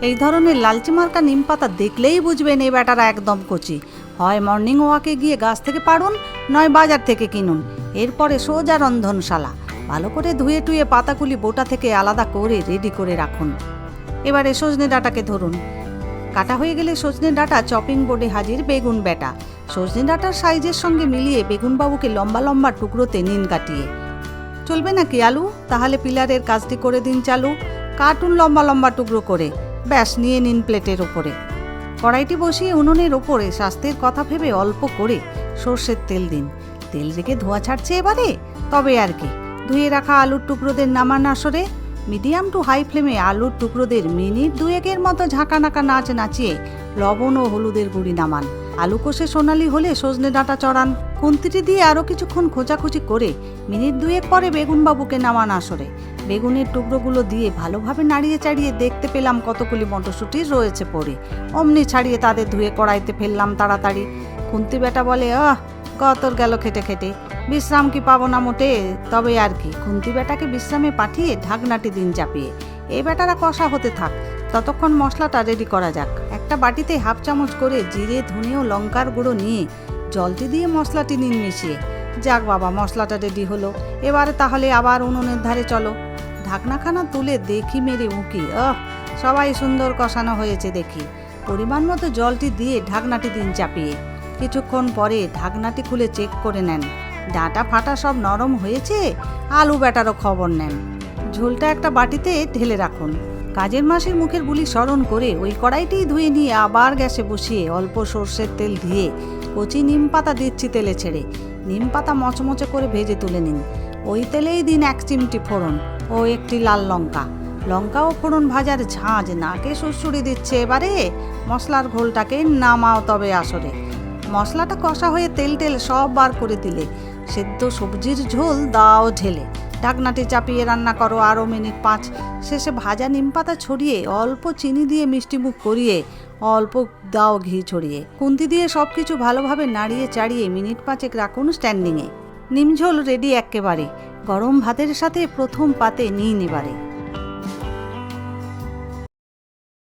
এই ধরনের লালচে মার্কা নিম পাতা দেখলেই বুঝবেন এই ব্যাটারা একদম কচি। হয় মর্নিং ওয়াকে গিয়ে গাছ থেকে পাড়ুন, নয় বাজার থেকে কিনুন। এরপরে সোজা রন্ধনশালা। ভালো করে ধুয়ে টুয়ে পাতাগুলি বোটা থেকে আলাদা করে রেডি করে রাখুন। এবারে সজনে ডাঁটাকে ধরুন। কাটা হয়ে গেলে সজনে ডাঁটা চপিং বোর্ডে হাজির বেগুন ব্যাটা। সজনে ডাঁটার সাইজের সঙ্গে মিলিয়ে বেগুনবাবুকে লম্বা লম্বা টুকরোতে নিন কাটিয়ে। চলবে নাকি আলু? তাহলে পিলারের কাজটি করে দিন চালু। কাটুন লম্বা লম্বা টুকরো করে, ব্যাস নিয়ে নিন প্লেটের ওপরে। কড়াইটি বসিয়ে উনুনের ওপরে স্বাস্থ্যের কথা ভেবে অল্প করে সর্ষের তেল দিন। তেল রেখে ধোঁয়া ছাড়ছে এবারে, তবে আর কি। ধুয়ে রাখা আলুর টুকরোদের নামান আসরে। মিডিয়াম টু হাই ফ্লেমে আলুর টুকরোদের মিনিট দুয়েকের মতো ঝাঁকানাকা নাচ নাচিয়ে লবণ ও হলুদের গুঁড়ি নামান। আলু কষে সোনালি হলে সজনে ডাঁটা চড়ান। খুন্তিটি দিয়ে আরও কিছুক্ষণ খোঁচাখুচি করে মিনিট দুয়েক পরে বেগুনবাবুকে নামান আসরে। বেগুনের টুকরোগুলো দিয়ে ভালোভাবে নাড়িয়ে চাড়িয়ে দেখতে পেলাম কতগুলি মটরশুঁটি রয়েছে পড়ে। অমনি ছাড়িয়ে তাদের ধুয়ে কড়াইতে ফেললাম তাড়াতাড়ি। খুন্তি বেটা বলে, কতর গেল খেটে খেটে, বিশ্রাম কি পাবো না মোটে। তবে আর কি, খুন্তি বেটাকে বিশ্রামে পাঠিয়ে ঢাকনাটি দিন চাপিয়ে। এই বেটারা কষা হতে থাক, ততক্ষণ মশলাটা রেডি করা যাক। একটা বাটিতে হাফ চামচ করে জিরে ধনে ও লঙ্কার গুঁড়ো নিয়ে জলটি দিয়ে মশলাটি নিন মিশিয়ে। যাক বাবা, মশলাটা রেডি হলো। এবারে তাহলে আবার উনুনের ধারে চলো। ঢাকনাখানা তুলে দেখি মেরে উঁকি, সবাই সুন্দর কষানো হয়েছে দেখি। পরিমাণ মতো জলটি দিয়ে ঢাকনাটি দিন চাপিয়ে। কিছুক্ষণ পরে ঢাকনাটি খুলে চেক করে নেন, ডাঁটা ফাটা সব নরম হয়েছে। আলু ব্যাটারও খবর নেন। ঝোলটা একটা বাটিতে ঢেলে রাখুন। কাজের মাসের মুখের বুলি স্মরণ করে ওই কড়াইটিই ধুয়ে নিয়ে আবার গ্যাসে বসিয়ে অল্প সর্ষের তেল দিয়ে কচি নিম পাতা দিচ্ছি তেলে ছেড়ে। নিম পাতা মচমচে করে ভেজে তুলে নিন। ওই তেলেই দিন 1 চিমটি ফোড়ন ও একটি লাল লঙ্কা। লঙ্কা ও ফোড়ন ভাজার ঝাঁঝ নাকে সুড়সুড়ি দিচ্ছে। এবারে মশলার ঘোলটাকে নামাও তবে আসরে। মশলাটা কষা হয়ে তেল টেল সব বার করে দিলে সেদ্ধ সবজির ঝোল দাও ঢেলে। ঢাকনাটি চাপিয়ে রান্না করো আরও মিনিট 5। শেষে ভাজা নিম পাতা ছড়িয়ে অল্প চিনি দিয়ে মিষ্টি মুখ করিয়ে অল্প দাও ঘি ছড়িয়ে। খুন্তি দিয়ে সব কিছু ভালোভাবে নাড়িয়ে চাড়িয়ে মিনিট 5 রাখুন স্ট্যান্ডিংয়ে। নিমঝোল রেডি একেবারে। গরম ভাতের সাথে প্রথম পাতে নিন এবারে।